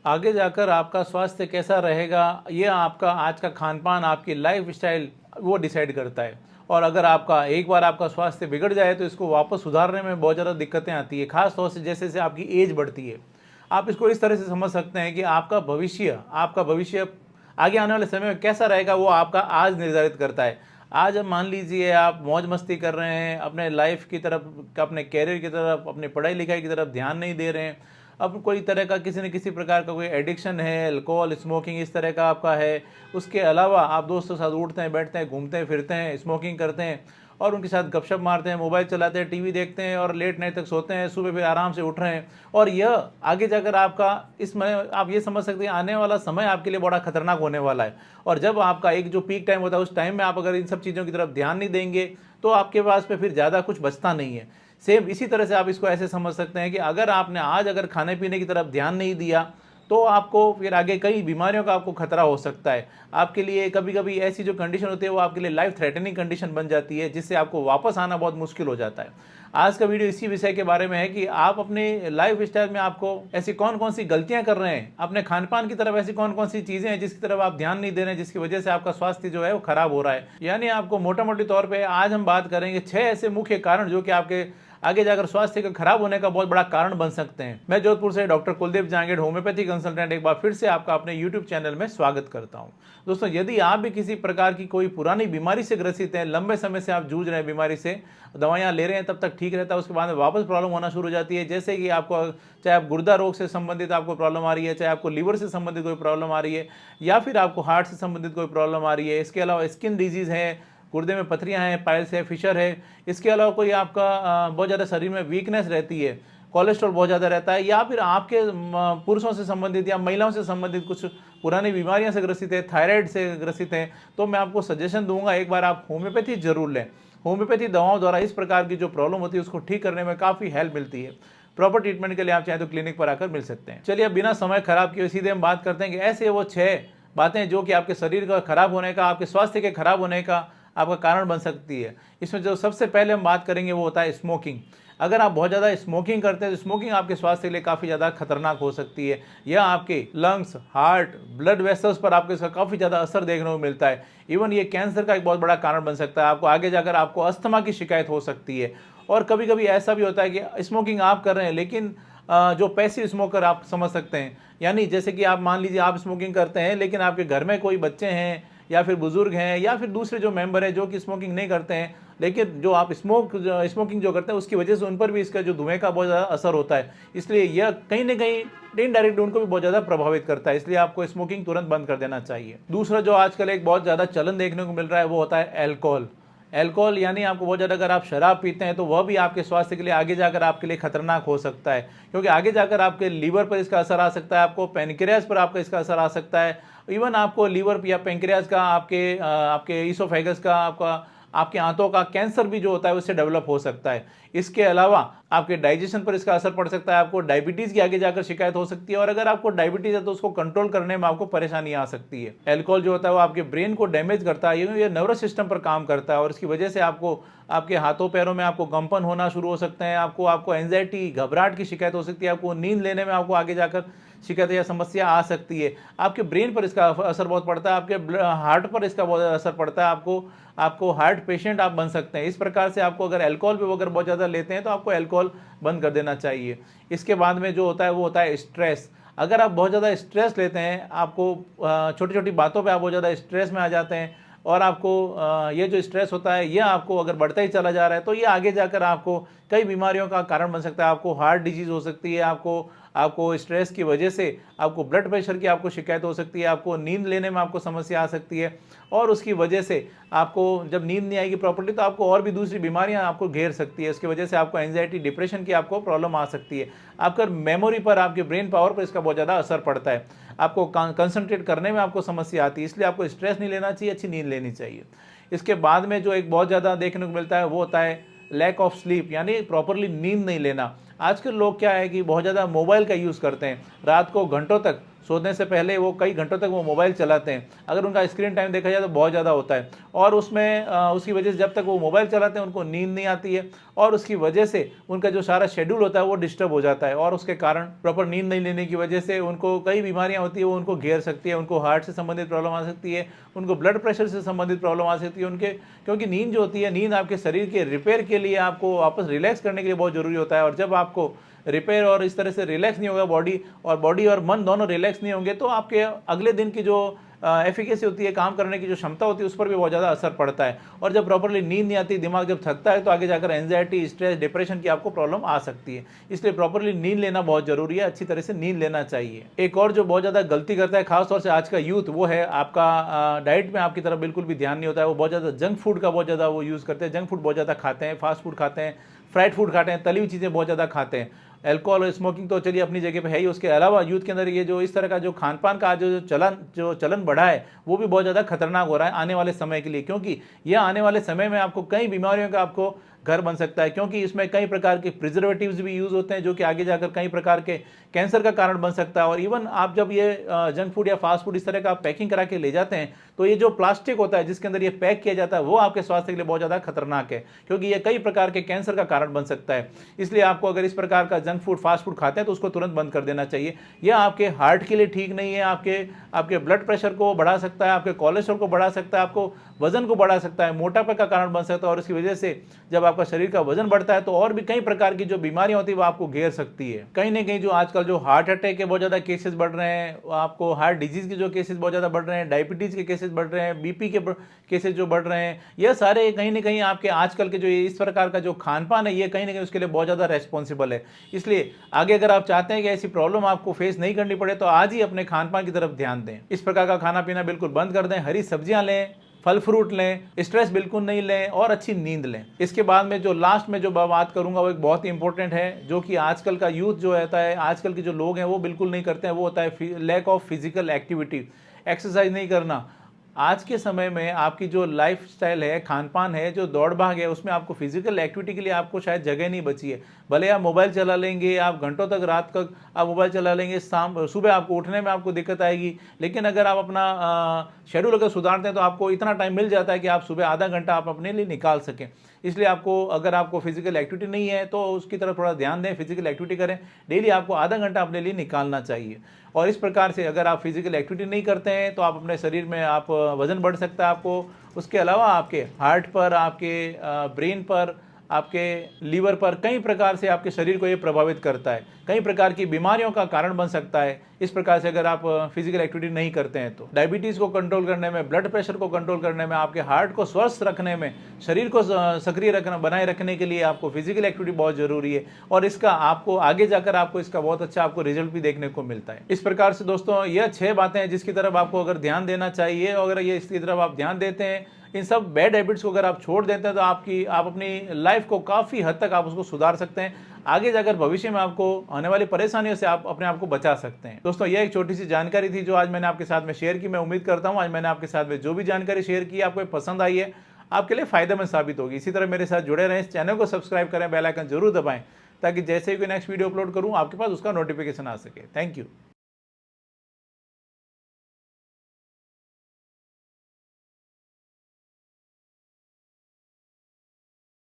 आगे जाकर आपका स्वास्थ्य कैसा रहेगा, ये आपका आज का खान-पान, आपकी लाइफ़स्टाइल वो डिसाइड करता है। और अगर आपका एक बार आपका स्वास्थ्य बिगड़ जाए तो इसको वापस सुधारने में बहुत ज़्यादा दिक्कतें आती है, ख़ास तौर से जैसे-जैसे आपकी एज बढ़ती है। आप इसको इस तरह से समझ सकते हैं कि आपका भविष्य आगे आने वाले समय में कैसा रहेगा, वो आपका आज निर्धारित करता है। आज अब मान लीजिए आप मौज-मस्ती कर रहे हैं, अपने लाइफ़ की तरफ, अपने करियर की तरफ, अपनी पढ़ाई-लिखाई की तरफ ध्यान नहीं दे रहे हैं। अब कोई तरह का किसी न किसी प्रकार का कोई एडिक्शन है, अल्कोहल, स्मोकिंग इस तरह का आपका है। उसके अलावा आप दोस्तों के साथ उठते हैं, बैठते हैं, घूमते हैं, फिरते हैं, स्मोकिंग करते हैं और उनके साथ गपशप मारते हैं, मोबाइल चलाते हैं, टीवी देखते हैं और लेट नाइट तक सोते हैं, सुबह फिर आराम से उठ रहे हैं। और यह आगे जाकर आपका इसमें आप ये समझ सकते हैं आने वाला समय आपके लिए बड़ा खतरनाक होने वाला है। और जब आपका एक जो पीक टाइम होता है, उस टाइम में आप अगर इन सब चीज़ों की तरफ ध्यान नहीं देंगे, तो आपके पास में फिर ज़्यादा कुछ बचता नहीं है। सेम इसी तरह से आप इसको ऐसे समझ सकते हैं कि अगर आपने आज अगर खाने-पीने की तरफ ध्यान नहीं दिया, तो आपको फिर आगे कई बीमारियों का आपको खतरा हो सकता है। आपके लिए कभी-कभी ऐसी जो कंडीशन होती है, वो आपके लिए लाइफ थ्रेटनिंग कंडीशन बन जाती है, जिससे आपको वापस आना बहुत मुश्किल हो जाता है। आज का वीडियो इसी विषय के बारे में है कि आप अपने लाइफ़स्टाइल में आपको ऐसी कौन-कौन सी गलतियाँ कर रहे हैं, अपने खान-पान की तरफ ऐसी कौन-कौन सी चीज़ें हैं जिसकी तरफ आप ध्यान नहीं दे रहे हैं, जिसकी वजह से आपका स्वास्थ्य जो है वो खराब हो रहा है। यानी आपको मोटा-मोटी तौर पे आज हम बात करेंगे 6 ऐसे मुख्य कारण जो कि आपके आगे जाकर स्वास्थ्य के खराब होने का बहुत बड़ा कारण बन सकते हैं। मैं जोधपुर से doctor Kuldeep Jangid, homeopathy consultant, एक बार फिर से आपका अपने यूट्यूब चैनल में स्वागत करता हूं। दोस्तों, यदि आप भी किसी प्रकार की कोई पुरानी बीमारी से ग्रसित हैं, लंबे समय से आप जूझ रहे हैं बीमारी से, दवाइयां ले रहे हैं, तब तक ठीक रहता है, उसके बाद में वापस प्रॉब्लम होना शुरू हो जाती है। जैसे कि आपको, चाहे आप गुर्दा रोग से संबंधित आपको प्रॉब्लम आ रही है, चाहे आपको लीवर से संबंधित कोई प्रॉब्लम आ रही है, या फिर आपको हार्ट से संबंधित कोई प्रॉब्लम आ रही है। इसके अलावा स्किन डिजीज़ है, गुर्दे में पथरियाँ हैं, पाइल्स है, फिशर है। इसके अलावा कोई आपका बहुत ज़्यादा शरीर में वीकनेस रहती है, कोलेस्ट्रॉल बहुत ज़्यादा रहता है, या फिर आपके पुरुषों से संबंधित या महिलाओं से संबंधित कुछ पुरानी बीमारियां से ग्रसित है, थायराइड से ग्रसित है, तो मैं आपको सजेशन दूंगा एक बार आप होम्योपैथी जरूर लें। होम्योपैथी दवाओं द्वारा इस प्रकार की जो प्रॉब्लम होती है उसको ठीक करने में काफ़ी हेल्प मिलती है। प्रॉपर ट्रीटमेंट के लिए आप चाहें तो क्लिनिक पर आकर मिल सकते हैं। चलिए, अब बिना समय खराब किए सीधे हम बात करते हैं कि ऐसे वो 6 बातें जो कि आपके शरीर का खराब होने का, आपके स्वास्थ्य के खराब होने का आपका कारण बन सकती है। इसमें जो सबसे पहले हम बात करेंगे वो होता है स्मोकिंग। अगर आप बहुत ज़्यादा स्मोकिंग करते हैं तो स्मोकिंग आपके स्वास्थ्य के लिए काफ़ी ज़्यादा खतरनाक हो सकती है। यह आपके लंग्स, हार्ट, ब्लड वेसल्स पर आपको इसका काफ़ी ज़्यादा असर देखने को मिलता है। इवन ये कैंसर का एक बहुत बड़ा कारण बन सकता है। आपको आगे जाकर आपको अस्थमा की शिकायत हो सकती है। और कभी-कभी ऐसा भी होता है कि स्मोकिंग आप कर रहे हैं, लेकिन जो पैसिव स्मोकर आप समझ सकते हैं, यानी जैसे कि आप मान लीजिए आप स्मोकिंग करते हैं, लेकिन आपके घर में कोई बच्चे हैं या फिर बुजुर्ग हैं या फिर दूसरे जो मेंबर हैं जो कि स्मोकिंग नहीं करते हैं, लेकिन जो आप स्मोकिंग जो करते हैं उसकी वजह से उन पर भी इसका जो धुएं का बहुत ज़्यादा असर होता है। इसलिए यह कहीं ना कहीं इनडायरेक्ट उनको भी बहुत ज़्यादा प्रभावित करता है। इसलिए आपको स्मोकिंग तुरंत बंद कर देना चाहिए। दूसरा जो आजकल एक बहुत ज़्यादा चलन देखने को मिल रहा है वो होता है अल्कोहल। अल्कोहल यानी आपको बहुत ज़्यादा, अगर आप शराब पीते हैं तो वह भी आपके स्वास्थ्य के लिए आगे जाकर आपके लिए खतरनाक हो सकता है, क्योंकि आगे जाकर आपके लीवर पर इसका असर आ सकता है, आपको पेनक्रियाज पर आपका इसका असर आ सकता है। इवन आपको लीवर या पेनक्रियाज का, आपके ईसोफेगस का, आपके आंतों का कैंसर भी जो होता है उससे डेवलप हो सकता है। इसके अलावा आपके डाइजेशन पर इसका असर पड़ सकता है, आपको डायबिटीज़ की आगे जाकर शिकायत हो सकती है, और अगर आपको डायबिटीज़ है तो उसको कंट्रोल करने में आपको परेशानी आ सकती है। अल्कोहल जो होता है वो आपके ब्रेन को डैमेज करता है, ये नर्वस सिस्टम पर काम करता है, और इसकी वजह से आपको आपके हाथों पैरों में आपको कंपन होना शुरू हो सकते हैं, आपको आपको एंजाइटी, घबराहट की शिकायत हो सकती है, आपको नींद लेने में आपको आगे जाकर शिकायत या समस्या आ सकती है। आपके ब्रेन पर इसका असर बहुत पड़ता है, आपके हार्ट पर इसका बहुत असर पड़ता है, आपको आपको हार्ट पेशेंट आप बन सकते हैं। इस प्रकार से आपको अगर अल्कोहल भी अगर बहुत ज़्यादा लेते हैं तो आपको अल्कोहल बंद कर देना चाहिए। इसके बाद में जो होता है वो होता है स्ट्रेस। अगर आप बहुत ज़्यादा स्ट्रेस लेते हैं, आपको छोटी छोटी बातों पे आप बहुत ज़्यादा स्ट्रेस में आ जाते हैं, और आपको ये जो स्ट्रेस होता है यह आपको अगर बढ़ता ही चला जा रहा है तो ये आगे जाकर आपको कई बीमारियों का कारण बन सकता है। आपको हार्ट डिजीज़ हो सकती है, आपको आपको स्ट्रेस की वजह से आपको ब्लड प्रेशर की आपको शिकायत हो सकती है, आपको नींद लेने में आपको समस्या आ सकती है, और उसकी वजह से आपको जब नींद नहीं आएगी प्रॉपर्ली तो आपको और भी दूसरी बीमारियां आपको घेर सकती है। इसकी वजह से आपको एंजाइटी, डिप्रेशन की आपको प्रॉब्लम आ सकती है। आपका मेमोरी पर, आपके ब्रेन पावर पर इसका बहुत ज़्यादा असर पड़ता है, आपको कंसंट्रेट करने में आपको समस्या आती है। इसलिए आपको स्ट्रेस नहीं लेना चाहिए, अच्छी नींद लेनी चाहिए। इसके बाद में जो एक बहुत ज़्यादा देखने को मिलता है वो होता है लैक ऑफ स्लीप, यानी प्रॉपरली नींद नहीं लेना। आजकल लोग क्या है कि बहुत ज़्यादा मोबाइल का यूज़ करते हैं, रात को घंटों तक सोने से पहले वो कई घंटों तक वो मोबाइल चलाते हैं। अगर उनका स्क्रीन टाइम देखा जाए तो बहुत ज़्यादा होता है, और उसमें उसकी वजह से जब तक वो मोबाइल चलाते हैं उनको नींद नहीं आती है, और उसकी वजह से उनका जो सारा शेड्यूल होता है वो डिस्टर्ब हो जाता है, और उसके कारण प्रॉपर नींद नहीं लेने की वजह से उनको कई बीमारियां होती है, वो उनको घेर सकती है। उनको हार्ट से संबंधित प्रॉब्लम आ सकती है, उनको ब्लड प्रेशर से संबंधित प्रॉब्लम आ सकती है उनके, क्योंकि नींद जो होती है, नींद आपके शरीर के रिपेयर के लिए, आपको वापस रिलैक्स करने के लिए बहुत ज़रूरी होता है। और जब आपको रिपेयर और इस तरह से रिलैक्स नहीं होगा, बॉडी और मन दोनों रिलैक्स नहीं होंगे, तो आपके अगले दिन की जो एफिकेसी होती है, काम करने की जो क्षमता होती है, उस पर भी बहुत ज़्यादा असर पड़ता है। और जब प्रॉपर्ली नींद नहीं आती, दिमाग जब थकता है, तो आगे जाकर एंजाइटी, स्ट्रेस, डिप्रेशन की आपको प्रॉब्लम आ सकती है। इसलिए प्रॉपर्ली नींद लेना बहुत ज़रूरी है, अच्छी तरह से नींद लेना चाहिए। एक और जो बहुत ज़्यादा गलती करता है खासतौर से आज का यूथ, वो है आपका डाइट में आपकी तरफ बिल्कुल भी ध्यान नहीं होता है। वो बहुत ज़्यादा जंक फूड का बहुत ज़्यादा वो यूज़ करते हैं, जंक फूड बहुत ज़्यादा खाते हैं, फास्ट फूड खाते हैं, फ्राइड फूड खाते हैं, तली हुई चीज़ें बहुत ज़्यादा खाते हैं। अल्कोहल और स्मोकिंग तो चलिए अपनी जगह पे है ही, उसके अलावा यूथ के अंदर ये जो इस तरह का जो खान पान का जो चलन बढ़ा है, वो भी बहुत ज़्यादा खतरनाक हो रहा है आने वाले समय के लिए, क्योंकि यह आने वाले समय में आपको कई बीमारियों का आपको घर बन सकता है, क्योंकि इसमें कई प्रकार के प्रिजर्वेटिव्स भी यूज़ होते हैं, जो कि आगे जाकर कई प्रकार के कैंसर का कारण बन सकता है। और इवन आप जब ये जंक फूड या फास्ट फूड इस तरह का आप पैकिंग करा के ले जाते हैं, तो ये जो प्लास्टिक होता है जिसके अंदर ये पैक किया जाता है, वो आपके स्वास्थ्य के लिए बहुत ज़्यादा खतरनाक है, क्योंकि ये कई प्रकार के कैंसर का कारण बन सकता है। इसलिए आपको अगर इस प्रकार का जंक फूड, फास्ट फूड खाते हैं, तो उसको तुरंत बंद कर देना चाहिए। यह आपके हार्ट के लिए ठीक नहीं है, आपके ब्लड प्रेशर को बढ़ा सकता है, आपके कोलेस्ट्रॉल को बढ़ा सकता है, आपको वजन को बढ़ा सकता है, मोटापे का कारण बन सकता है। और इसकी वजह से जब आपका शरीर का वजन बढ़ता है, तो और भी कई प्रकार की जो बीमारियां होती है वो आपको घेर सकती है। कहीं ना कहीं जो आजकल जो हार्ट अटैक के बहुत ज़्यादा केसेस बढ़ रहे हैं, आपको हार्ट डिजीज के जो केसेस बहुत ज़्यादा बढ़ रहे हैं, डायबिटीज़ के केसेस बढ़ रहे हैं, बीपी के केसेस जो बढ़ रहे हैं, ये सारे कहीं ना कहीं आपके आजकल के जो इस प्रकार का जो खान पान है, ये कहीं ना कहीं उसके लिए बहुत ज़्यादा रेस्पॉन्सिबल है। इसलिए आगे अगर आप चाहते हैं कि ऐसी प्रॉब्लम आपको फेस नहीं करनी पड़े, तो आज ही अपने खान पान की तरफ ध्यान दें। इस प्रकार का खाना पीना बिल्कुल बंद कर दें, हरी सब्जियां लें, फल फ्रूट लें, स्ट्रेस बिल्कुल नहीं लें, और अच्छी नींद लें। इसके बाद में जो लास्ट में जो बात करूंगा, वो एक बहुत ही इंपॉर्टेंट है, जो कि आजकल का यूथ जो रहता है, आजकल के जो लोग हैं, वो बिल्कुल नहीं करते हैं। वो होता है lack of physical activity, exercise नहीं करना। आज के समय में आपकी जो लाइफ स्टाइल है, खान पान है, जो दौड़ भाग है, उसमें आपको फिजिकल एक्टिविटी के लिए आपको शायद जगह नहीं बची है। भले आप मोबाइल चला लेंगे, आप घंटों तक रात तक आप मोबाइल चला लेंगे, सुबह आपको उठने में आपको दिक्कत आएगी, लेकिन अगर आप अपना शेड्यूल अगर सुधारते हैं, तो आपको इतना टाइम मिल जाता है कि आप सुबह आधा घंटा आप अपने लिए निकाल सकें। इसलिए आपको, अगर आपको फिजिकल एक्टिविटी नहीं है, तो उसकी तरफ थोड़ा ध्यान दें, फिजिकल एक्टिविटी करें। डेली आपको आधा घंटा अपने लिए निकालना चाहिए। और इस प्रकार से अगर आप फिजिकल एक्टिविटी नहीं करते हैं, तो आप अपने शरीर में आप वजन बढ़ सकता है आपको। उसके अलावा आपके हार्ट पर, आपके ब्रेन पर, आपके लीवर पर, कई प्रकार से आपके शरीर को ये प्रभावित करता है, कई प्रकार की बीमारियों का कारण बन सकता है। इस प्रकार से अगर आप फिजिकल एक्टिविटी नहीं करते हैं, तो डायबिटीज़ को कंट्रोल करने में, ब्लड प्रेशर को कंट्रोल करने में, आपके हार्ट को स्वस्थ रखने में, शरीर को सक्रिय रखना, बनाए रखने के लिए आपको फिजिकल एक्टिविटी बहुत जरूरी है। और इसका आपको आगे जाकर आपको इसका बहुत अच्छा आपको रिजल्ट भी देखने को मिलता है। इस प्रकार से दोस्तों, यह 6 बातें हैं जिसकी तरफ आपको अगर ध्यान देना चाहिए, और अगर ये इसकी तरफ आप ध्यान देते हैं, इन सब बैड हैबिट्स को अगर आप छोड़ देते हैं, तो आप अपनी लाइफ को काफ़ी हद तक आप उसको सुधार सकते हैं। आगे जाकर भविष्य में आपको आने वाली परेशानियों से आप अपने आप को बचा सकते हैं। दोस्तों, यह एक छोटी सी जानकारी थी जो आज मैंने आपके साथ में शेयर की। मैं उम्मीद करता हूँ आज मैंने आपके साथ में जो भी जानकारी शेयर की आपको पसंद आई है, आपके लिए फायदेमंद साबित होगी। इसी तरह मेरे साथ जुड़े रहें, इस चैनल को सब्सक्राइब करें, बेल आइकन जरूर दबाएं, ताकि जैसे ही कोई नेक्स्ट वीडियो अपलोड करूँ, आपके पास उसका नोटिफिकेशन आ सके। Thank you.